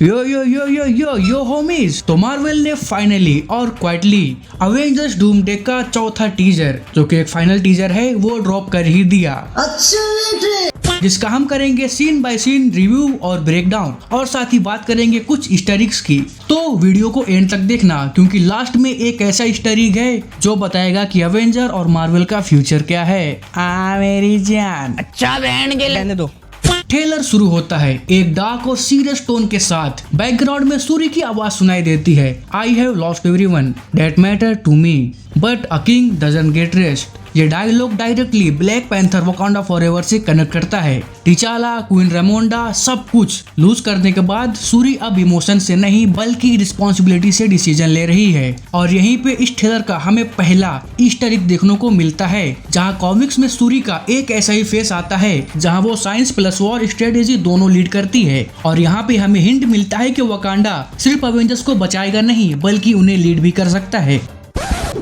यो homies, तो Marvel ने finally और क्वाइटली अवेंजर्स डूमडे का चौथा टीजर, जो कि एक फाइनल टीजर है, वो ड्रॉप कर ही दिया। जिसका हम करेंगे सीन बाय सीन रिव्यू और ब्रेकडाउन, और साथ ही बात करेंगे कुछ ईस्टर एग्स की। तो वीडियो को एंड तक देखना, क्योंकि लास्ट में एक ऐसा ईस्टर एग है जो बताएगा कि अवेंजर और मार्वल का फ्यूचर क्या है। मेरी जान, अच्छा बहन के लेने दो। ट्रेलर शुरू होता है एक डार्क और सीरियस टोन के साथ। बैकग्राउंड में सूर्य की आवाज सुनाई देती है, I have lost everyone that matter to me but a king doesn't get rest. ये dialogue directly Black Panther Wakanda forever से कनेक्ट करता है। टिचाला, क्वीन रेमोंडा सब कुछ लूज करने के बाद सूरी अब इमोशन से नहीं बल्कि रिस्पॉन्सिबिलिटी से डिसीजन ले रही है। और यहीं पे इस ट्रेलर का हमें पहला ईस्टर एग देखने को मिलता है, जहां कॉमिक्स में सूरी का एक ऐसा ही फेस आता है जहां वो साइंस प्लस वॉर स्ट्रेटेजी दोनों लीड करती है। और यहाँ पे हमें हिंट मिलता है कि वकांडा सिर्फ अवेंजर्स को बचाएगा नहीं बल्कि उन्हें लीड भी कर सकता है।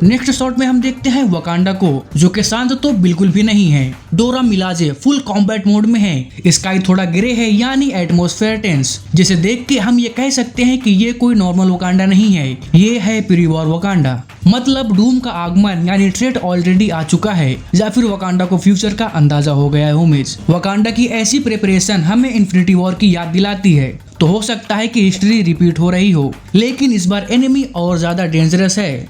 नेक्स्ट शॉट में हम देखते हैं वकांडा को, जो कि शांत तो बिल्कुल भी नहीं है। डोरा मिलाजे फुल कॉम्बैट मोड में है। स्काई थोड़ा ग्रे है, यानी एटमॉस्फेयर टेंस, जिसे देख के हम ये कह सकते हैं कि ये कोई नॉर्मल वकांडा नहीं है, ये है प्री वॉर वकांडा। मतलब डूम का आगमन यानी थ्रेट ऑलरेडी आ चुका है, या फिर वकांडा को फ्यूचर का अंदाजा हो गया है। उम्मीद वकांडा की ऐसी प्रिपरेशन हमें इन्फिनिटी वॉर की याद दिलाती है। तो हो सकता है कि हिस्ट्री रिपीट हो रही हो, लेकिन इस बार एनिमी और ज्यादा डेंजरस है।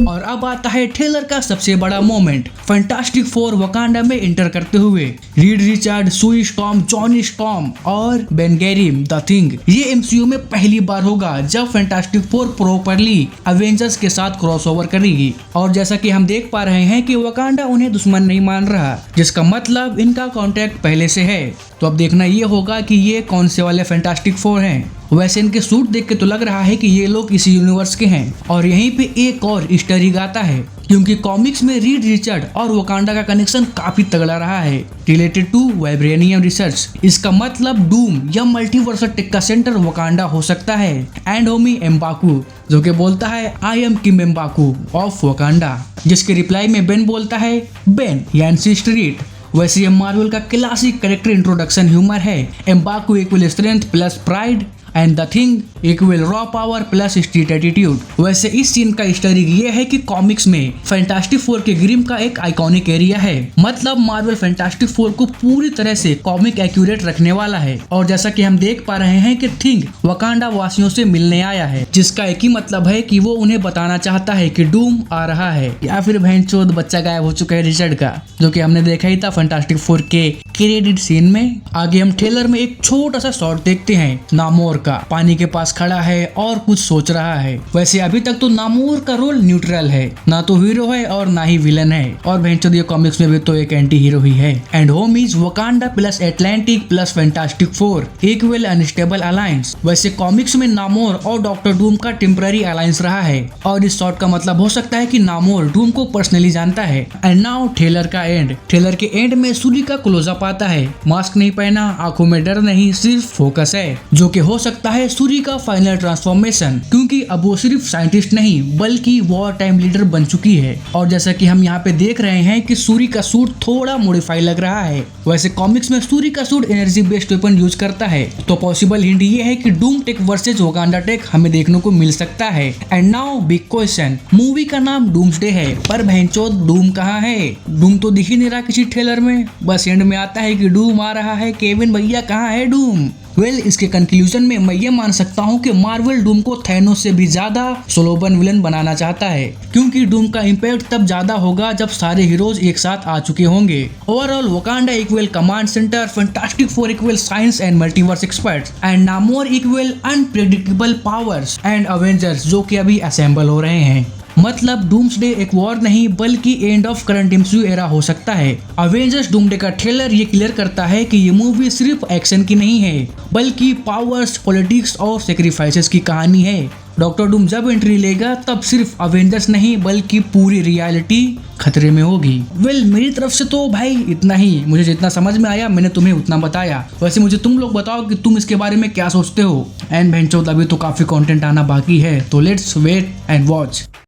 और अब आता है ट्रेलर का सबसे बड़ा मोमेंट, फैंटास्टिक फोर वकांडा में एंटर करते हुए। रीड रिचर्ड, सुई स्टॉर्म, जॉनी स्टॉर्म और बेन गैरिम द थिंग। ये एमसीयू में पहली बार होगा जब फैंटास्टिक फोर प्रॉपरली अवेंजर्स के साथ क्रॉसओवर करेगी। और जैसा कि हम देख पा रहे हैं कि वकांडा उन्हें दुश्मन नहीं मान रहा, जिसका मतलब इनका कॉन्ट्रैक्ट पहले से है। तो अब देखना ये होगा कि ये कौन से वाले फैंटास्टिक फोर हैं। वैसे इनके सूट देख के तो लग रहा है कि ये लोग इसी यूनिवर्स के हैं। और यहीं पे एक और ईस्टर एग आता है, क्योंकि कॉमिक्स में रीड रिचर्ड और वकांडा का कनेक्शन काफी तगड़ा रहा है, रिलेटेड टू वाइब्रेनियम रिसर्च। इसका मतलब डूम या मल्टीवर्सल टेक का सेंटर वकांडा हो सकता है। एंड होमी एम्बाकू, जो कि बोलता है I am Kim M'Baku of Wakanda, जिसके रिप्लाई में बेन बोलता है बेन यानी स्ट्रीट। वैसे ये मार्वल का क्लासिक कैरेक्टर इंट्रोडक्शन ह्यूमर है। M'Baku equal strength plus pride and the Thing equal raw power plus street attitude. वैसे इस सीन का ईस्टर एग ये है कि कॉमिक्स में फैंटास्टिक फोर के ग्रिम का एक आइकॉनिक एरिया है। मतलब मार्वल फैंटास्टिक फोर को पूरी तरह से कॉमिक एक्यूरेट रखने वाला है। और जैसा कि हम देख पा रहे हैं कि थिंग वकांडा वासियों से मिलने आया है, जिसका एक ही मतलब है कि वो उन्हें बताना चाहता है कि डूम आ रहा है, या फिर भैंचोद बच्चा गायब हो चुका है रिचर्ड का, जो कि हमने देखा ही था फैंटास्टिक फोर के क्रेडिट सीन में। आगे हम ट्रेलर में एक छोटा सा शॉट देखते हैं, नामोर का पानी के पास खड़ा है और कुछ सोच रहा है। वैसे अभी तक तो नामोर का रोल न्यूट्रल है, ना तो हीरो है और ना ही विलन है। और भैंचोद कॉमिक्स में भी तो एक एंटी हीरो ही है। And home is Wakanda plus Atlantic plus fantastic Four equal unstable alliance. वैसे कॉमिक्स में नामोर और डॉक्टर डूम का टेम्पररी अलायंस रहा है, और इस शॉट का मतलब हो सकता है कि नामोर डूम को पर्सनली जानता है। एंड नाउ ट्रेलर का एंड। ट्रेलर के एंड में सूर्य का क्लोजअप आता है, मास्क नहीं पहना, आंखों में डर नहीं, सिर्फ फोकस है, जो कि हो सकता है सूरी का फाइनल ट्रांसफॉर्मेशन, क्योंकि अब वो सिर्फ साइंटिस्ट नहीं बल्कि वॉर टाइम लीडर बन चुकी है। और जैसा कि हम यहाँ पे देख रहे हैं कि सूरी का सूट थोड़ा मॉडिफाई लग रहा है। वैसे कॉमिक्स में सूरी का suit energy based weapon use करता है, तो पॉसिबल हिंट ये है कि Doom tech versus Wakanda tech हमें देखने को मिल सकता है। And now big question, movie का नाम डूम्सडे है, पर भैंचोद डूम कहाँ है? डूम तो दिख ही नहीं रहा किसी ट्रेलर में, बस एंड में आता है कि डूम आ रहा है, केविन भैया कहाँ है डूम? इसके कंक्लूजन में मैं ये मान सकता हूँ कि मार्वल डूम को थैनोस से भी ज्यादा स्लोबन विलन बनाना चाहता है, क्योंकि डूम का इम्पैक्ट तब ज्यादा होगा जब सारे हीरोज एक साथ आ चुके होंगे। Overall Wakanda equal command centre, Fantastic Four equal science and multiverse experts, and Namor equal unpredictable powers, and Avengers जो कि अभी असेंबल हो रहे हैं। मतलब डूम्सडे एक वॉर नहीं बल्कि end of current MCU era हो सकता है। अवेंजर्स डूमडे का ट्रेलर ये क्लियर करता है कि ये मूवी सिर्फ एक्शन की नहीं है, बल्कि पावर्स, पॉलिटिक्स और सेक्रीफाइसेस की कहानी है। डॉक्टर डूम जब एंट्री लेगा तब सिर्फ अवेंजर्स नहीं बल्कि पूरी रियलिटी खतरे में होगी। मेरी तरफ से तो भाई इतना ही, मुझे जितना समझ में आया मैंने तुम्हें उतना बताया। वैसे मुझे तुम लोग बताओ कि तुम इसके बारे में क्या सोचते हो। एंड भैंचोद अभी तो काफी कंटेंट आना बाकी है, तो लेट्स वेट एंड वॉच।